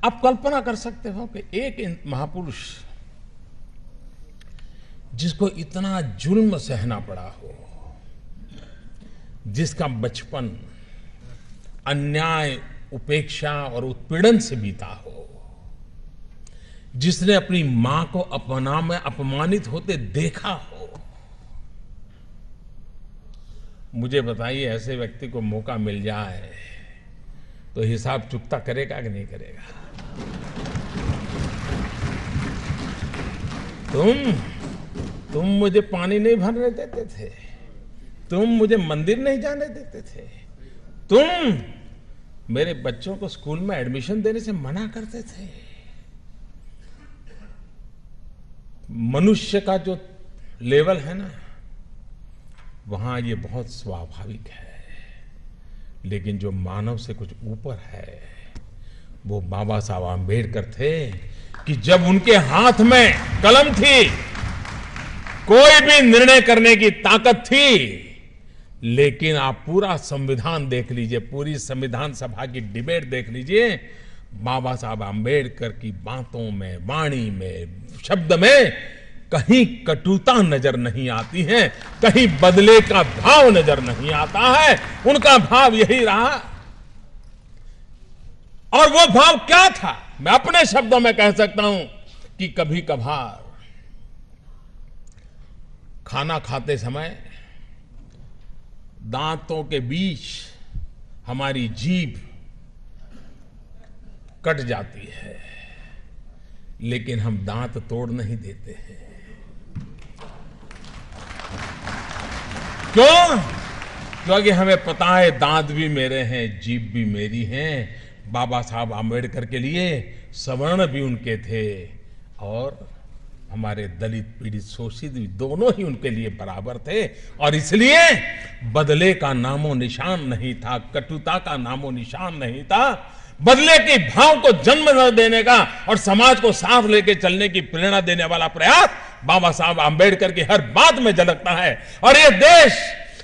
आप कल्पना कर सकते हो कि एक महापुरुष जिसको इतना जुल्म सहना पड़ा हो, जिसका बचपन अन्याय, उपेक्षा और उत्पीड़न से बीता हो, जिसने अपनी मां को अपमानित होते देखा हो, मुझे बताइए ऐसे व्यक्ति को मौका मिल जाए तो हिसाब चुकता करेगा कि नहीं करेगा? तुम मुझे पानी नहीं भरने देते थे, तुम मुझे मंदिर नहीं जाने देते थे, तुम मेरे बच्चों को स्कूल में एडमिशन देने से मना करते थे। मनुष्य का जो लेवल है ना, वहां ये बहुत स्वाभाविक है, लेकिन जो मानव से कुछ ऊपर है वो बाबा साहब आंबेडकर थे कि जब उनके हाथ में कलम थी, कोई भी निर्णय करने की ताकत थी, लेकिन आप पूरा संविधान देख लीजिए, पूरी संविधान सभा की डिबेट देख लीजिए, बाबा साहब आंबेडकर की बातों में, वाणी में, शब्द में कहीं कटुता नजर नहीं आती है, कहीं बदले का भाव नजर नहीं आता है। उनका भाव यही रहा। और वो भाव क्या था? मैं अपने शब्दों में कह सकता हूं कि कभी कभार खाना खाते समय दांतों के बीच हमारी जीभ कट जाती है, लेकिन हम दांत तोड़ नहीं देते हैं। क्यों? क्योंकि हमें पता है दांत भी मेरे हैं, जीभ भी मेरी है। बाबा साहब आंबेडकर के लिए सवर्ण भी उनके थे और हमारे दलित, पीड़ित, शोषित भी दोनों ही उनके लिए बराबर थे। और इसलिए बदले का नामो निशान नहीं था, कटुता का नामो निशान नहीं था। बदले के भाव को जन्म न देने का और समाज को साथ लेके चलने की प्रेरणा देने वाला प्रयास बाबा साहब आंबेडकर की हर बात में झलकता है। और ये देश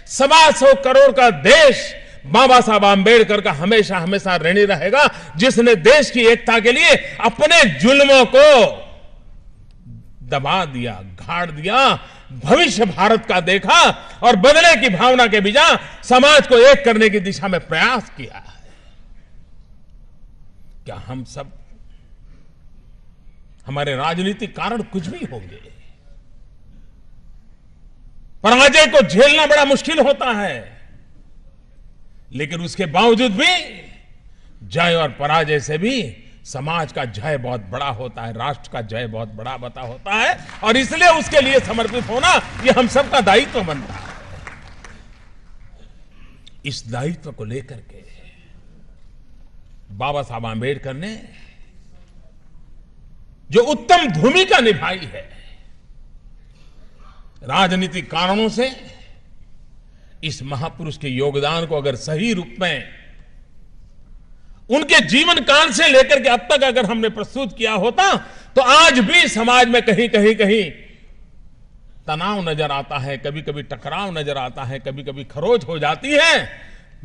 125 करोड़ का देश बाबा साहब आंबेडकर का हमेशा हमेशा ऋणी रहेगा, जिसने देश की एकता के लिए अपने जुल्मों को दबा दिया, गाड़ दिया, भविष्य भारत का देखा और बदले की भावना के बिना समाज को एक करने की दिशा में प्रयास किया है। क्या हम सब, हमारे राजनीतिक कारण कुछ भी होंगे, पराजय को झेलना बड़ा मुश्किल होता है, लेकिन उसके बावजूद भी जय और पराजय से भी समाज का जय बहुत बड़ा होता है, राष्ट्र का जय बहुत बड़ा बता होता है। और इसलिए उसके लिए समर्पित होना यह हम सबका दायित्व बनता है। इस दायित्व को लेकर के बाबा साहब आंबेडकर ने जो उत्तम भूमिका निभाई है, राजनीतिक कारणों से इस महापुरुष के योगदान को अगर सही रूप में उनके जीवन काल से लेकर के अब तक अगर हमने प्रस्तुत किया होता, तो आज भी समाज में कहीं कहीं तनाव नजर आता है, कभी कभी टकराव नजर आता है, कभी कभी खरोच हो जाती है।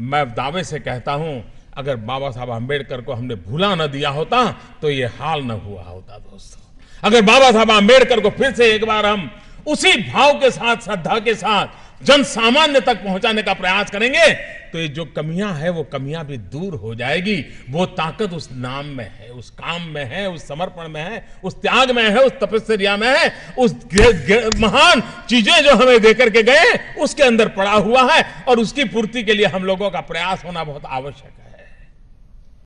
मैं दावे से कहता हूं, अगर बाबा साहब आंबेडकर को हमने भूला न दिया होता तो ये हाल न हुआ होता। दोस्तों, अगर बाबा साहब आंबेडकर को फिर से एक बार हम उसी भाव के साथ, श्रद्धा के साथ जन सामान्य तक पहुंचाने का प्रयास करेंगे, तो ये जो कमियां है वो कमियां भी दूर हो जाएगी। वो ताकत उस नाम में है, उस काम में है, उस समर्पण में है, उस त्याग में है, उस तपस्या में है, उस महान चीजें जो हमें देकर के गए उसके अंदर पड़ा हुआ है। और उसकी पूर्ति के लिए हम लोगों का प्रयास होना बहुत आवश्यक है।